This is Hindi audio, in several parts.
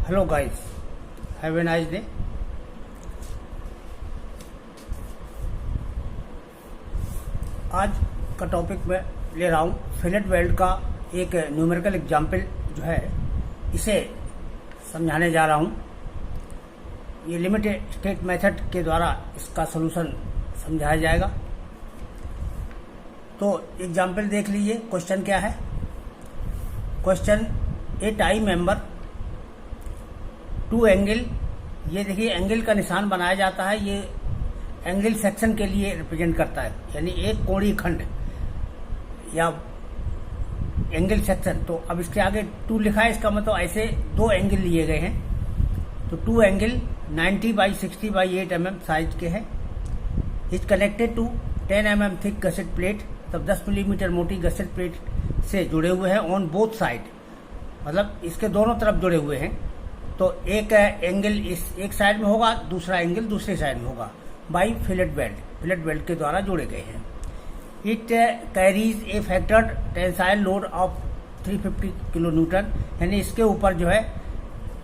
Hello guys, have a nice day. आज का टॉपिक मैं ले रहा हूँ फिलेट वेल्ड का एक न्यूमेरिकल एग्जाम्पल जो है, इसे समझाने जा रहा हूँ। ये लिमिटेड स्टेट मेथड के द्वारा इसका सलूशन समझाया जाएगा। तो एग्जाम्पल देख लीजिए। क्वेश्चन क्या है? Question, a tie member two angle. ये देखिए, एंगल का निशान बनाया जाता है। ये एंगल सेक्शन के लिए रिप्रेजेंट करता है, यानी एक कोणीय खंड या एंगल सेक्शन। तो अब इसके आगे 2 लिखा है, इसका मतलब ऐसे 2 एंगल लिए गए हैं। तो 2 angle 90 by 60 by 8 mm size के हैं। Is connected to 10 mm thick gusset plate, तब 10 मिलीमीटर मोटी गसेट प्लेट से जुड़े हुए हैं ऑन बोथ साइड, मतलब इसके दोनों तरफ जुड़े हुए हैं। तो एक एंगल इस एक साइड में होगा, दूसरा एंगल दूसरे साइड में होगा, बाई फिलेट वेल्ड के द्वारा जोड़े गए हैं। It carries A factored tensile load of 350 kilo Newton, यानी इसके ऊपर जो है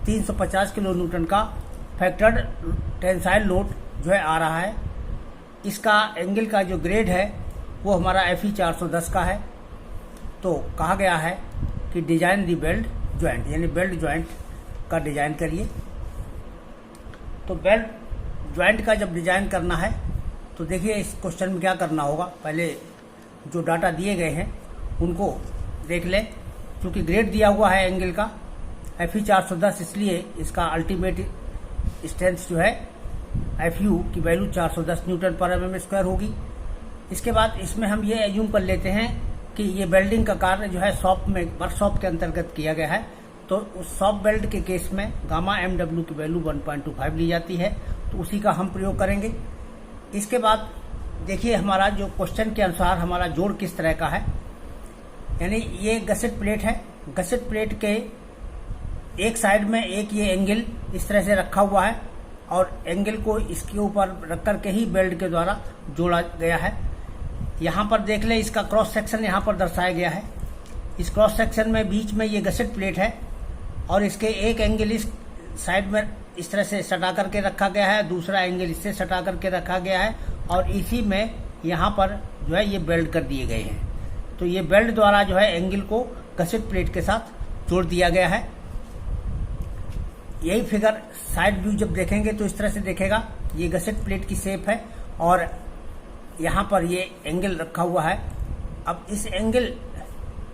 350 किलो न्यूटन का फैक्टर्ड टेंसाइल लोड जो है आ रहा है। इसका एंगल का जो ग्रेड है वो हमारा FE 410 का है। तो कहा गया है कि डिजाइन दी बेल्ट ज्वाइंट, यानी बेल्ट ज्वाइंट का डिजाइन करिए। तो बेल्ट ज्वाइंट का जब डिजाइन करना है तो देखिए इस क्वेश्चन में क्या करना होगा। पहले जो डाटा दिए गए हैं उनको देख लें। क्योंकि ग्रेड दिया हुआ है एंगल का FE 410, इसलिए इसका अल्टीमेट स्ट्रेंथ जो है FU की वैल्यू 410 न्यूटन पर mm स्क्वायर होगी। इसके बाद इसमें हम ये एज्यूम कर लेते हैं कि ये वेल्डिंग का कार्य जो है शॉप में, वर्कशॉप के अंतर्गत किया गया है। तो उस शॉप वेल्ड के केस में गामा MW की वैल्यू 1.25 ली जाती है, तो उसी का हम प्रयोग करेंगे। इसके बाद देखिए हमारा जो क्वेश्चन के अनुसार हमारा जोड़ किस तरह का है। यानी ये गसेट प्लेट है, गसेट प्लेट के एक साइड में एक ये एंगल इस तरह से रखा हुआ है और एंगल को इसके ऊपर रख करके ही बेल्ट के द्वारा जोड़ा गया है। यहाँ पर देख ले, इसका क्रॉस सेक्शन यहाँ पर दर्शाया गया है। इस क्रॉस सेक्शन में बीच में ये गसेट प्लेट है और इसके एक एंगल इस साइड में इस तरह से सटा करके रखा गया है, दूसरा एंगल इससे सटा करके रखा गया है और इसी में यहाँ पर जो है ये बेल्ट कर दिए गए हैं। तो ये बेल्ट द्वारा जो है एंगल को गसेट प्लेट के साथ जोड़ दिया गया है। यही फिगर साइड व्यू जब देखेंगे तो इस तरह से देखेगा। ये गसेट प्लेट की शेप है और यहाँ पर ये एंगल रखा हुआ है। अब इस एंगल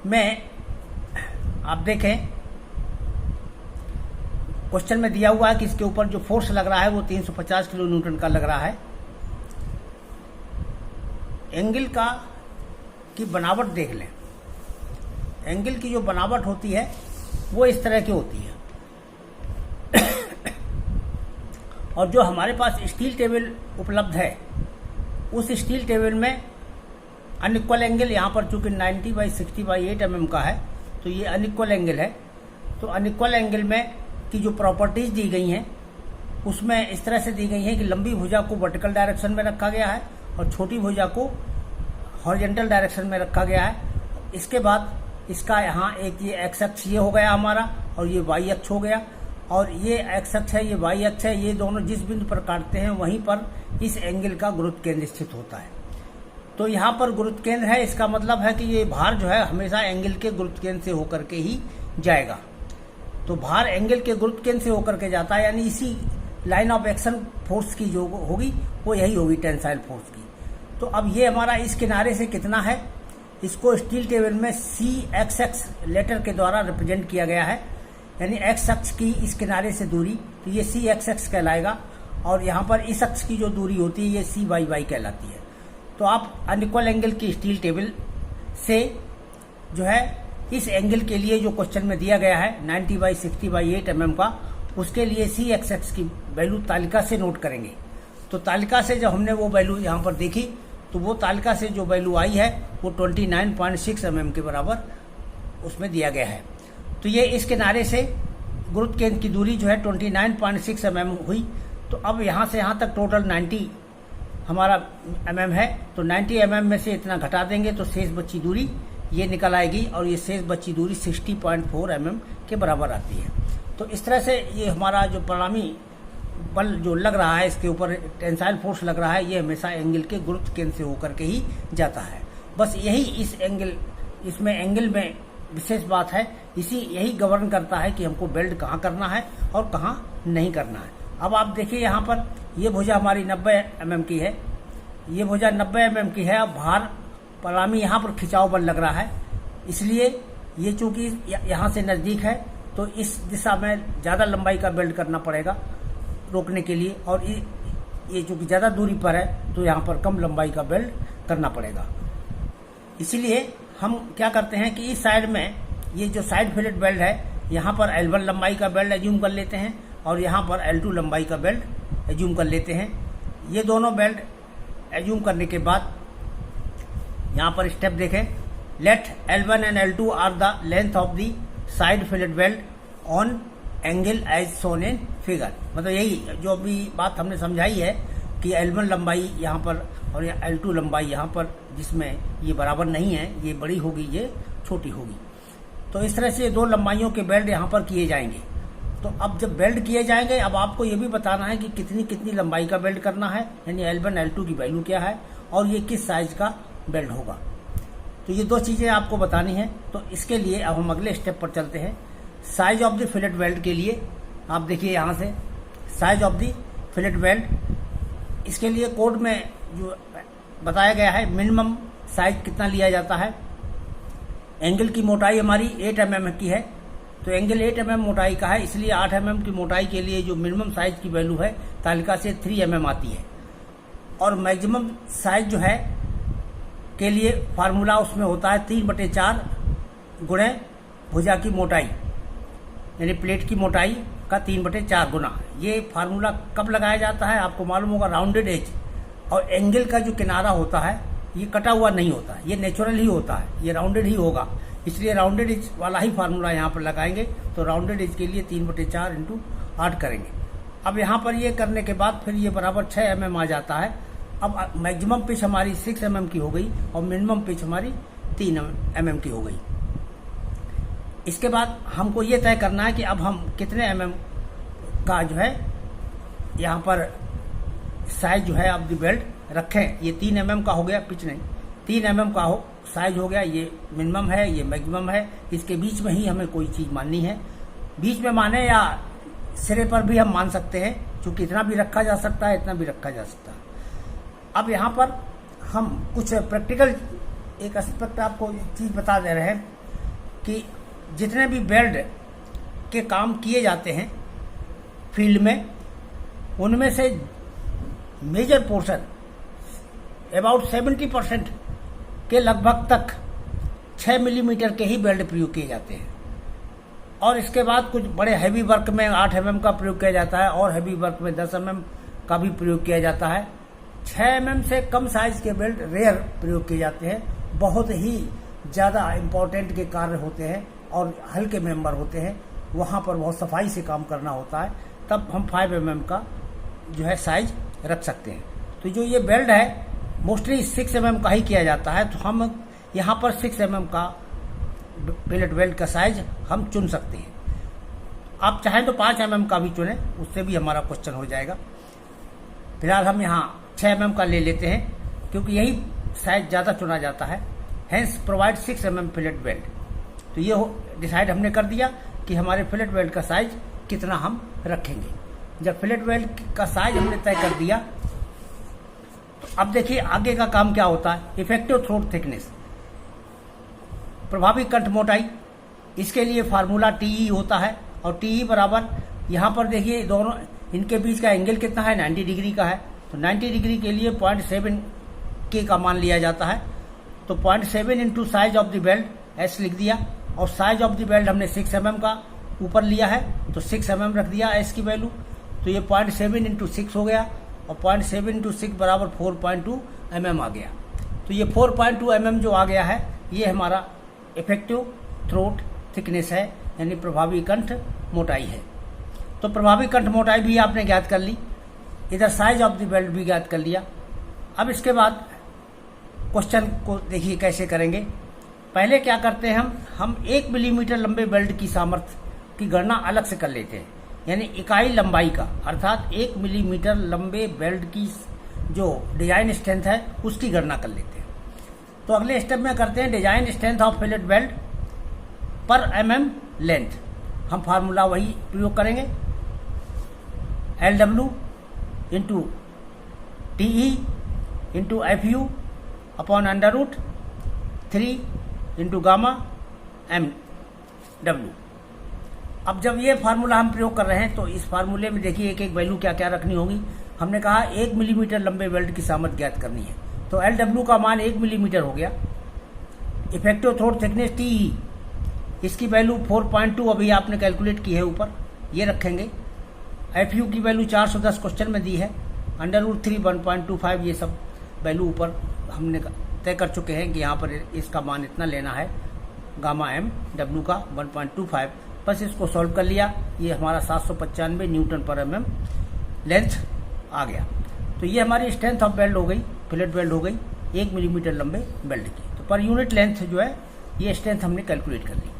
में आप देखें, क्वेश्चन में दिया हुआ है कि इसके ऊपर जो फोर्स लग रहा है वो 350 किलो न्यूटन का लग रहा है। एंगल का की बनावट देख लें। एंगल की जो बनावट होती है वो इस तरह की होती है। और जो हमारे पास स्टील टेबल उपलब्ध है, उस स्टील टेबल में अनइक्वल एंगल, यहाँ पर चूंकि 90 बाई 60 बाई 8 mm का है तो ये अनइक्वल एंगल है। तो अनइक्वल एंगल में की जो प्रॉपर्टीज दी गई हैं उसमें इस तरह से दी गई हैं कि लंबी भुजा को वर्टिकल डायरेक्शन में रखा गया है और छोटी भुजा को हॉरिजॉन्टल डायरेक्शन में रखा गया है। इसके बाद इसका यहाँ एक ये एक्स अक्ष ये हो गया हमारा और ये वाई अक्ष हो गया, और ये एक्स अक्ष है, ये वाई अक्ष है। ये दोनों जिस बिंदु पर काटते हैं वहीं पर इस एंगल का गुरुत्व केंद्र स्थित होता है। तो यहाँ पर गुरुत्व केंद्र है, इसका मतलब है कि ये भार जो है हमेशा एंगल के गुरुत्व केंद्र से होकर के ही जाएगा। तो भार एंगल के गुरुत्व केंद्र से होकर के जाता है, यानी इसी लाइन ऑफ एक्शन फोर्स की जो होगी वो यही होगी, टेंसाइल फोर्स की। तो अब ये हमारा इस किनारे से कितना है, इसको स्टील टेबल में CXX लेटर के द्वारा रिप्रेजेंट किया गया है, यानी एक्स अक्ष की इस किनारे से दूरी, तो ये CXX कहलाएगा। और यहाँ पर इस अक्ष की जो दूरी होती है ये CYY कहलाती है। तो आप अनइक्वल एंगल की स्टील टेबल से जो है इस एंगल के लिए जो क्वेश्चन में दिया गया है 90 बाई 60 बाई 8 mm का, उसके लिए CXX की वैल्यू तालिका से नोट करेंगे। तो तालिका से जब हमने वो वैल्यू यहाँ पर देखी तो वो तालिका से जो वैल्यू आई है वो 29.6 mm के बराबर उसमें दिया गया है। तो ये इस किनारे से गुरुत्व केंद्र की दूरी जो है 29.6 mm हुई। तो अब यहाँ से यहाँ तक टोटल 90 हमारा mm है। तो 90 mm में से इतना घटा देंगे तो शेष बची दूरी ये निकल आएगी और ये शेष बची दूरी 60.4 mm के बराबर आती है। तो इस तरह से ये हमारा जो परिणामी बल जो लग रहा है, इसके ऊपर टेंसाइल फोर्स लग रहा है, ये हमेशा एंगल के गुरुत्व केंद्र से होकर के ही जाता है। बस यही इसमें एंगल में विशेष बात है, यही गवर्न करता है कि हमको वेल्ड कहाँ करना है और कहाँ नहीं करना है। अब आप देखिए यहाँ पर ये भुजा हमारी 90 mm की है, ये भुजा 90 mm की है। अब भार परिणामी यहाँ पर खिंचाव बल लग रहा है, इसलिए ये चूंकि यहाँ से नज़दीक है तो इस दिशा में ज़्यादा लंबाई का बेल्ट करना पड़ेगा रोकने के लिए, और ये चूंकि ज़्यादा दूरी पर है तो यहाँ पर कम लंबाई का बेल्ट करना पड़ेगा। इसीलिए हम क्या करते हैं कि इस साइड में ये जो साइड फिलेट बेल्ट है, यहाँ पर L1 लंबाई का बेल्ट एज्यूम कर लेते हैं और यहाँ पर L2 लंबाई का बेल्ट एज्यूम कर लेते हैं। ये दोनों बेल्ट एज्यूम करने के बाद यहाँ पर स्टेप देखें, let L1 and L2 are the length of the side fillet weld on angle as shown in figure. मतलब यही जो अभी बात हमने समझाई है कि L1 लंबाई यहाँ पर और L2 लंबाई यहाँ पर, जिसमें ये बराबर नहीं है, ये बड़ी होगी ये छोटी होगी। तो इस तरह से दो लंबाइयों के बेल्ट यहाँ पर किए जाएंगे। तो अब जब बेल्ट किए जाएंगे, अब आपको ये भी बताना है कि कितनी कितनी लंबाई का बेल्ट करना है, यानी L1 L2 की वैल्यू क्या है और ये किस साइज का बेल्ट होगा। तो ये दो चीज़ें आपको बतानी है। तो इसके लिए अब हम अगले स्टेप पर चलते हैं। Size of the fillet belt के लिए आप देखिए यहाँ से size of the fillet belt, इसके लिए कोड में जो बताया गया है मिनिमम साइज कितना लिया जाता है। एंगल की मोटाई हमारी 8 mm की है, तो एंगल 8 mm मोटाई का है, इसलिए 8 mm की मोटाई के लिए जो मिनिमम साइज की वैल्यू है तालिका से 3 mm आती है। और मैक्सिमम साइज जो है के लिए फार्मूला उसमें होता है 3/4 गुणे भुजा की मोटाई, यानी प्लेट की मोटाई का 3/4 गुना। ये फार्मूला कब लगाया जाता है आपको मालूम होगा, राउंडेड एज और एंगल का जो किनारा होता है ये कटा हुआ नहीं होता, ये नेचुरल ही होता है, ये राउंडेड ही होगा, इसलिए राउंडेड एज वाला ही फार्मूला यहाँ पर लगाएंगे। तो राउंडेड एज के लिए 3/4 × 8 करेंगे। अब यहाँ पर ये करने के बाद फिर ये बराबर 6 mm आ जाता है। अब मैक्सिमम पिच हमारी 6 mm की हो गई और मिनिमम पिच हमारी 3 mm की हो गई। इसके बाद हमको ये तय करना है कि अब हम कितने mm का जो है यहाँ पर साइज जो है ऑफ द बेल्ट रखें। ये 3 mm का हो गया, पिच नहीं, 3 mm का हो साइज हो गया। ये मिनिमम है, ये मैक्सिमम है, इसके बीच में ही हमें कोई चीज़ माननी है। बीच में माने या सिरे पर भी हम मान सकते हैं, क्योंकि इतना भी रखा जा सकता है, इतना भी रखा जा सकता है। अब यहाँ पर हम कुछ प्रैक्टिकल एक एस्पेक्ट आपको चीज़ बता दे रहे हैं कि जितने भी बेल्ट के काम किए जाते हैं फील्ड में, उनमें से मेजर पोर्शन अबाउट 70% के लगभग तक 6 मिलीमीटर के ही बेल्ट प्रयोग किए जाते हैं। और इसके बाद कुछ बड़े हैवी वर्क में 8 mm का प्रयोग किया जाता है और हैवी वर्क में 10 mm का भी प्रयोग किया जाता है। 6 mm से कम साइज के बेल्ट रेयर प्रयोग किए जाते हैं। बहुत ही ज़्यादा इम्पोर्टेंट के कार्य होते हैं और हल्के मेंबर होते हैं, वहाँ पर बहुत सफाई से काम करना होता है, तब हम 5 mm का जो है साइज रख सकते हैं। तो जो ये बेल्ट है मोस्टली 6 mm का ही किया जाता है, तो हम यहाँ पर 6 mm का फिलेट बेल्ट का साइज हम चुन सकते हैं। आप चाहें तो 5 mm का भी चुनें, उससे भी हमारा क्वेश्चन हो जाएगा। फिलहाल हम यहाँ 6 mm का ले लेते हैं, क्योंकि यही साइज ज़्यादा चुना जाता है। Hence provide 6 mm fillet weld. तो ये डिसाइड हमने कर दिया कि हमारे फिलेट बेल्ट का साइज कितना हम रखेंगे। जब फिलेट बेल्ट का साइज हमने तय कर दिया, तो अब देखिए आगे का काम क्या होता है। इफेक्टिव थ्रोट थिकनेस, प्रभावी कंठ मोटाई, इसके लिए फार्मूला TE होता है। और TE बराबर यहाँ पर देखिए दोनों इनके बीच का एंगल कितना है, 90 डिग्री का है। तो 90 डिग्री के लिए 0.7 के का मान लिया जाता है। तो 0.7 into size of the belt S लिख दिया, और साइज ऑफ द बेल्ट हमने 6 mm का ऊपर लिया है, तो 6 mm रख दिया S की वैल्यू। तो ये 0.7 इंटू 6 हो गया, और 0.7 इंटू 6 बराबर 4.2 mm आ गया। तो ये 4.2 mm जो आ गया है, ये हमारा इफेक्टिव थ्रोट थिकनेस है, यानी प्रभावी कंठ मोटाई है। तो प्रभावी कंठ मोटाई भी आपने ज्ञात कर ली, इधर साइज ऑफ द बेल्ट भी ज्ञात कर लिया। अब इसके बाद क्वेश्चन को देखिए कैसे करेंगे। पहले क्या करते हैं हम 1 मिलीमीटर लंबे बेल्ट की सामर्थ्य की गणना अलग से कर लेते हैं, यानी इकाई लंबाई का, अर्थात 1 मिलीमीटर लंबे वेल्ड की जो डिजाइन स्ट्रेंथ है उसकी गणना कर लेते हैं। तो अगले स्टेप में करते हैं design strength of fillet weld पर mm लेंथ। हम फार्मूला वही प्रयोग करेंगे, LW into TE into FU upon √3 into gamma MW। अब जब ये फार्मूला हम प्रयोग कर रहे हैं तो इस फार्मूले में देखिए एक एक वैल्यू क्या क्या रखनी होगी। हमने कहा 1 मिलीमीटर लंबे वेल्ड की सामर्थ्य ज्ञात करनी है, तो LW का मान 1 मिलीमीटर हो गया। इफेक्टिव थ्रोट थिकनेस TE, इसकी वैल्यू 4.2 अभी आपने कैलकुलेट की है ऊपर, ये रखेंगे। FU की वैल्यू 410 क्वेश्चन में दी है, √3 1.25, ये सब वैल्यू ऊपर हमने तय कर चुके हैं कि यहाँ पर इसका मान इतना लेना है, गामा MW का 1.25। बस इसको सॉल्व कर लिया, ये हमारा 795 न्यूटन पर mm लेंथ आ गया। तो ये हमारी स्ट्रेंथ ऑफ वेल्ड हो गई, फिलेट वेल्ड हो गई 1 मिलीमीटर लंबे वेल्ड की। तो पर यूनिट लेंथ जो है ये स्ट्रेंथ हमने कैलकुलेट कर ली।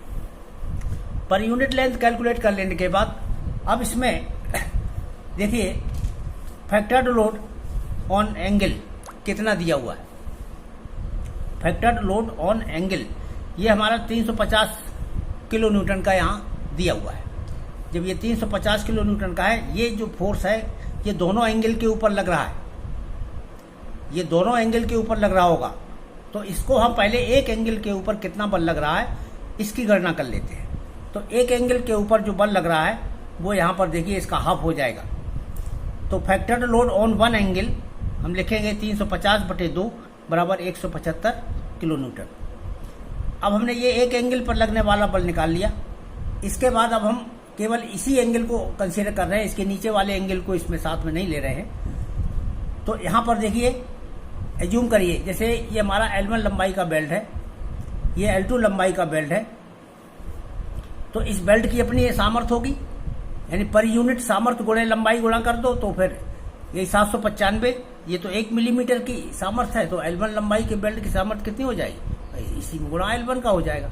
पर यूनिट लेंथ कैलकुलेट कर लेने के बाद अब इसमें देखिए फैक्टर्ड लोड ऑन एंगल कितना दिया हुआ है। फैक्टर्ड लोड ऑन एंगल ये हमारा 350 किलो न्यूटन का यहाँ दिया हुआ है। जब ये 350 किलो न्यूटन का है, ये जो फोर्स है ये दोनों एंगल के ऊपर लग रहा है, ये दोनों एंगल के ऊपर लग रहा होगा। तो इसको हम पहले एक एंगल के ऊपर कितना बल लग रहा है इसकी गणना कर लेते हैं। तो एक एंगल के ऊपर जो बल लग रहा है वो यहाँ पर देखिए इसका हाफ हो जाएगा। तो factored load on one angle हम लिखेंगे 350/2 बराबर 175 किलो न्यूटन। अब हमने ये एक एंगल पर लगने वाला बल निकाल लिया। इसके बाद अब हम केवल इसी एंगल को कंसीडर कर रहे हैं, इसके नीचे वाले एंगल को इसमें साथ में नहीं ले रहे हैं। तो यहाँ पर देखिए एज्यूम करिए जैसे ये हमारा L1 लंबाई का बेल्ट है, ये L2 लंबाई का बेल्ट है। तो इस बेल्ट की अपनी ये सामर्थ्य होगी, यानी पर यूनिट सामर्थ्य गुणे लंबाई गुणा कर दो तो फिर ये 795, ये तो 1 मिलीमीटर की सामर्थ्य है। तो L1 लंबाई के बेल्ट की सामर्थ्य कितनी हो जाएगी, इसी में गुणा L1 का हो जाएगा।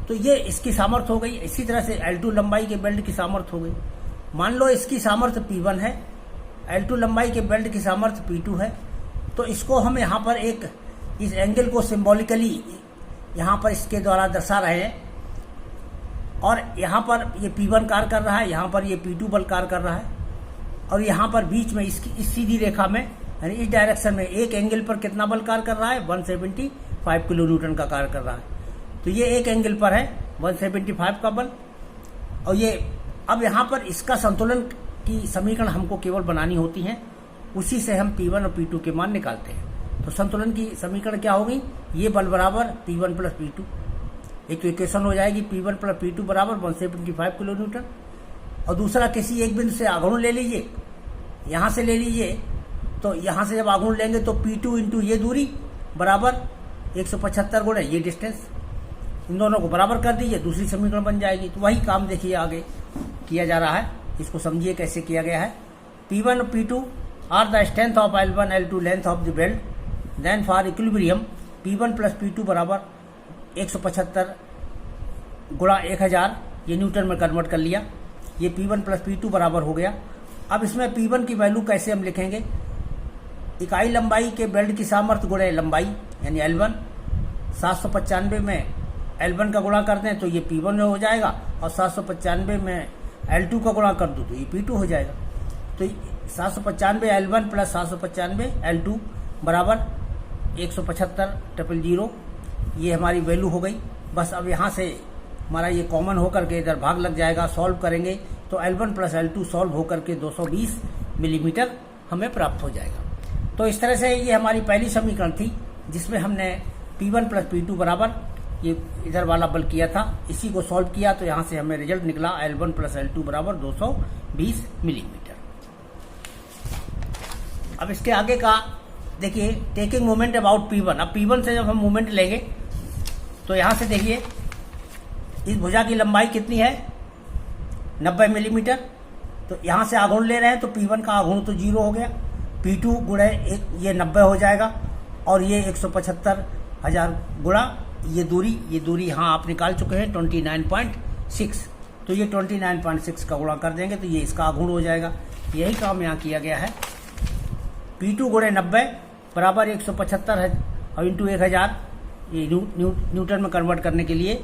तो ये इसकी सामर्थ्य हो गई। इसी तरह से L2 लंबाई के बेल्ट की सामर्थ्य हो गई। मान लो इसकी सामर्थ्य P1 है, L2 लंबाई के बेल्ट की सामर्थ्य P2 है। तो इसको हम यहाँ पर एक इस एंगल को सिंबॉलिकली यहाँ पर इसके द्वारा दर्शा रहे हैं। और यहाँ पर ये P1 कार्य कर रहा है, यहाँ पर ये P2 बल कार्य कर रहा है। और यहाँ पर बीच में इसकी इस सीधी रेखा में यानी इस डायरेक्शन में एक एंगल पर कितना बल कार्य कर रहा है, 175 किलो न्यूटन का कार्य कर रहा है। तो ये एक एंगल पर है 175 का बल। और ये अब यहाँ पर इसका संतुलन की समीकरण हमको केवल बनानी होती है, उसी से हम P1 और P2 के मान निकालते हैं। तो संतुलन की समीकरण क्या होगी, ये बल बराबर P1 प्लस P2। एक तो इक्वेशन हो जाएगी P1 प्लस P2 बराबर 175 किलो न्यूटन। और दूसरा किसी एक बिंदु से आघूर्ण ले लीजिए, यहाँ से ले लीजिए। तो यहाँ से जब आघूर्ण लेंगे तो P2 इंटू ये दूरी बराबर 175 गुणे ये डिस्टेंस, इन दोनों को बराबर कर दीजिए, दूसरी समीकरण बन जाएगी। तो वही काम देखिए आगे किया जा रहा है, इसको समझिए कैसे किया गया है। P1 और P2 are the strength of L1 L2 length of the weld, then for equilibrium P1 plus P2 बराबर 175 गुणा 1000, ये न्यूटन में कन्वर्ट कर लिया। ये P1 प्लस P2 बराबर हो गया। अब इसमें P1 की वैल्यू कैसे हम लिखेंगे, इकाई लंबाई के बेल्ट की सामर्थ्य गुणे लंबाई यानी L1, 795 में L1 का गुणा करते हैं तो ये P1 हो जाएगा, और 795 में L2 का गुणा कर दो तो ये P2 हो जाएगा। तो 795 L1 प्लस 795 L2 बराबर 175,000, ये हमारी वैल्यू हो गई। बस अब यहाँ से हमारा ये कॉमन होकर के इधर भाग लग जाएगा, सॉल्व करेंगे तो L1 प्लस L2 सॉल्व होकर के 220 मिलीमीटर हमें प्राप्त हो जाएगा। तो इस तरह से ये हमारी पहली समीकरण थी जिसमें हमने P1 प्लस P2 बराबर ये इधर वाला बल किया था, इसी को सॉल्व किया तो यहाँ से हमें रिजल्ट निकला L1 प्लस L2 बराबर 220 मिलीमीटर। अब इसके आगे का देखिए टेकिंग मोमेंट अबाउट P1। अब P1 से जब हम मोमेंट लेंगे तो यहाँ से देखिए इस भुजा की लंबाई कितनी है, 90 मिलीमीटर। तो यहाँ से आघूर्ण ले रहे हैं तो P1 का आघूर्ण तो 0 हो गया, P2 गुणे ये 90 हो जाएगा, और ये 175,000 गुणा ये दूरी यहाँ आप निकाल चुके हैं 29.6। तो ये 29.6 का गुणा कर देंगे तो ये इसका आघूर्ण हो जाएगा। यही काम यहाँ किया गया है। P2 गुणे 90 बराबर 175 है और इंटू 1000 ये न्यूटन में कन्वर्ट करने के लिए,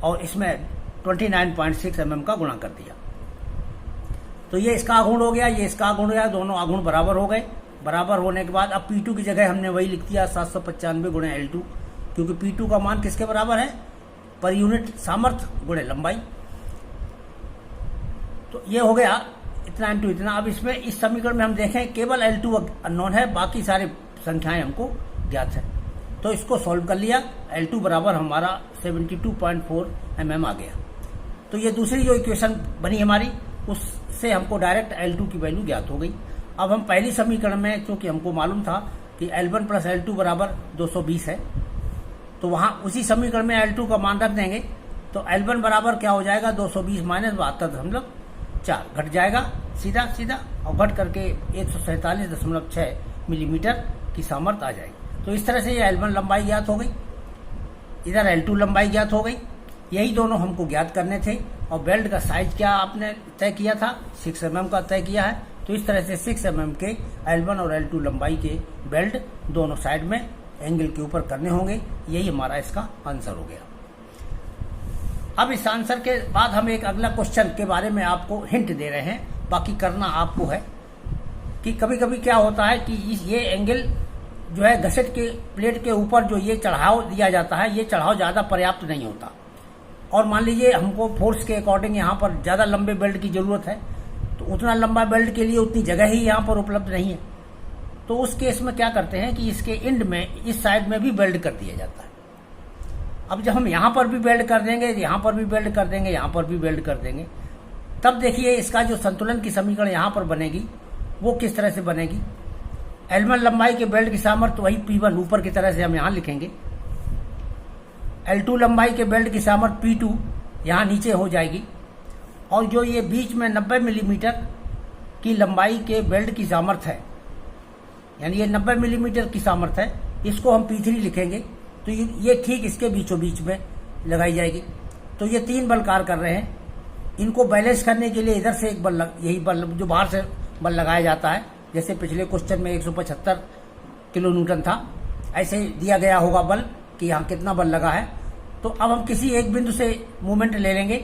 और इसमें 29.6 mm का गुणा कर दिया। तो ये इसका आघूर्ण हो गया, ये इसका आघूर्ण हो गया, दोनों आघूर्ण बराबर हो गए। बराबर होने के बाद अब P2 की जगह हमने वही लिख दिया 795 गुणे L2, क्योंकि P2 का मान किसके बराबर है? पर यूनिट सामर्थ्य गुणे लंबाई। तो ये हो गया इतना इंटू इतना। अब इसमें इस समीकरण में हम देखें केवल L2 अननोन है, बाकी सारे संख्याएं हमको ज्ञात है। तो इसको सॉल्व कर लिया, L2 बराबर हमारा 72.4 mm आ गया। तो ये दूसरी जो इक्वेशन बनी हमारी, उससे हमको डायरेक्ट L2 की वैल्यू ज्ञात हो गई। अब हम पहली समीकरण में, चूंकि हमको मालूम था कि L1 प्लस L2 बराबर 220 है, तो वहां उसी समीकरण में L2 का मान रख देंगे। तो L1 बराबर क्या हो जाएगा? 220 माइनस 72.4 घट जाएगा सीधा सीधा, और घट करके 147.6 मिलीमीटर की सामर्थ्य आ जाएगी। तो इस तरह से ये L1 लंबाई ज्ञात हो गई, इधर L2 लंबाई ज्ञात हो गई। यही दोनों हमको ज्ञात करने थे। और बेल्ट का साइज क्या आपने तय किया था? 6 mm का तय किया है। तो इस तरह से 6 mm के L1 और L2 लंबाई के बेल्ट दोनों साइड में एंगल के ऊपर करने होंगे। यही हमारा इसका आंसर हो गया। अब इस आंसर के बाद हम एक अगला क्वेश्चन के बारे में आपको हिंट दे रहे हैं, बाकी करना आपको है। कि कभी कभी क्या होता है कि ये एंगल जो है घसीट के प्लेट के ऊपर जो ये चढ़ाव दिया जाता है, ये चढ़ाव ज़्यादा पर्याप्त नहीं होता। और मान लीजिए हमको फोर्स के अकॉर्डिंग यहाँ पर ज़्यादा लंबे बेल्ट की ज़रूरत है, तो उतना लंबा बेल्ट के लिए उतनी जगह ही यहाँ पर उपलब्ध नहीं है। तो उस केस में क्या करते हैं कि इसके एंड में, इस साइड में भी वेल्ड कर दिया जाता है। अब जब हम यहाँ पर भी वेल्ड कर देंगे, यहाँ पर भी वेल्ड कर देंगे, यहाँ पर भी वेल्ड कर देंगे, तब देखिए इसका जो संतुलन की समीकरण यहाँ पर बनेगी वो किस तरह से बनेगी। L1 लंबाई के बेल्ट की सामर्थ्य वही P1 ऊपर की तरह से हम यहाँ लिखेंगे। L2 लंबाई के बेल्ट की सामर्थ्य P2 यहाँ नीचे हो जाएगी। और जो ये बीच में 90 मिलीमीटर की लंबाई के बेल्ट की सामर्थ्य है, यानी ये 90 मिलीमीटर की सामर्थ्य है, इसको हम P3 लिखेंगे। तो ये ठीक इसके बीचों बीच में लगाई जाएगी। तो ये 3 बल कार्य कर रहे हैं। इनको बैलेंस करने के लिए इधर से एक बल यही बल जो बाहर से बल लगाया जाता है, जैसे पिछले क्वेश्चन में 175 किलो न्यूटन था, ऐसे दिया गया होगा बल कि यहाँ कितना बल लगा है। तो अब हम किसी एक बिंदु से मूवमेंट ले लेंगे,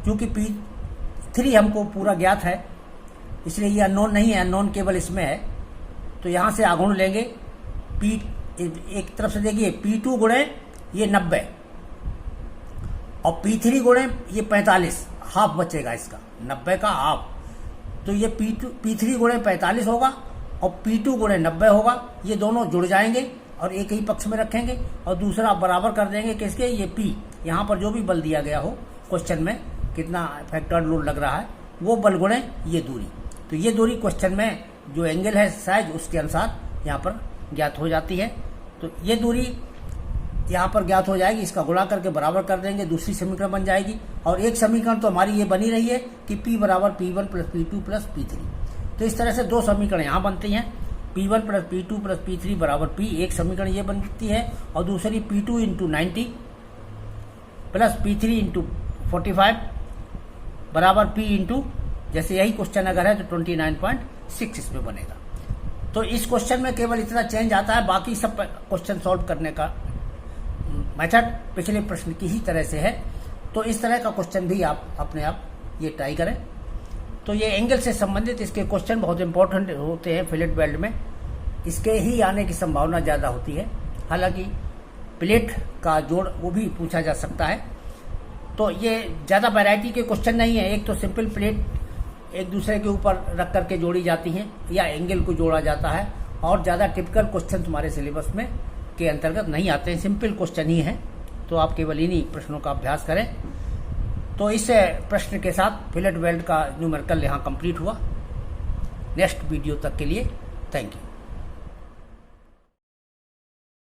क्योंकि P3 हमको पूरा ज्ञात है, इसलिए ये अननोन नहीं है, अननोन केवल इसमें है। तो यहाँ से आघूर्ण लेंगे। एक तरफ से देखिए P2 गुणे ये 90 और P3 गुणे ये 45, हाफ बचेगा इसका, 90 का हाफ। तो ये P3 गुणे 45 होगा और P2 गुणे 90 होगा। ये दोनों जुड़ जाएंगे और एक ही पक्ष में रखेंगे और दूसरा बराबर कर देंगे किसके? ये P, यहाँ पर जो भी बल दिया गया हो क्वेश्चन में, कितना फैक्टर्ड लोड लग रहा है, वो बल गुणे ये दूरी। तो ये दूरी क्वेश्चन में जो एंगल है साइज, उसके अनुसार यहाँ पर ज्ञात हो जाती है। तो ये दूरी यहाँ पर ज्ञात हो जाएगी, इसका गुणा करके बराबर कर देंगे, दूसरी समीकरण बन जाएगी। और एक समीकरण तो हमारी ये बनी रही है कि P बराबर P1 plus P2 plus P3। तो इस तरह से 2 समीकरण यहाँ बनती हैं। P1 plus P2 plus P3 बराबर P, एक समीकरण ये बनती है, और दूसरी P2 into 90 plus P3 into 45 बराबर P इंटू, जैसे यही क्वेश्चन अगर है तो 29.6 इसमें बनेगा। तो इस क्वेश्चन में केवल इतना चेंज आता है, बाकी सब क्वेश्चन सॉल्व करने का मेथड पिछले प्रश्न की ही तरह से है। तो इस तरह का क्वेश्चन भी आप अपने आप ये ट्राई करें। तो ये एंगल से संबंधित इसके क्वेश्चन बहुत इंपॉर्टेंट होते हैं फिलेट वेल्ड में, इसके ही आने की संभावना ज़्यादा होती है। हालांकि प्लेट का जोड़ वो भी पूछा जा सकता है। तो ये ज़्यादा वैरायटी के क्वेश्चन नहीं है। एक तो सिंपल प्लेट एक दूसरे के ऊपर रख करके जोड़ी जाती हैं या एंगल को जोड़ा जाता है, और ज़्यादा टिपिकल क्वेश्चन तुम्हारे सिलेबस में के अंतर्गत नहीं आते हैं, सिंपल क्वेश्चन ही हैं। तो आप केवल इन्हीं प्रश्नों का अभ्यास करें। तो इस प्रश्न के साथ फिलेट वेल्ड का न्यूमेरिकल यहाँ कंप्लीट हुआ। नेक्स्ट वीडियो तक के लिए थैंक यू।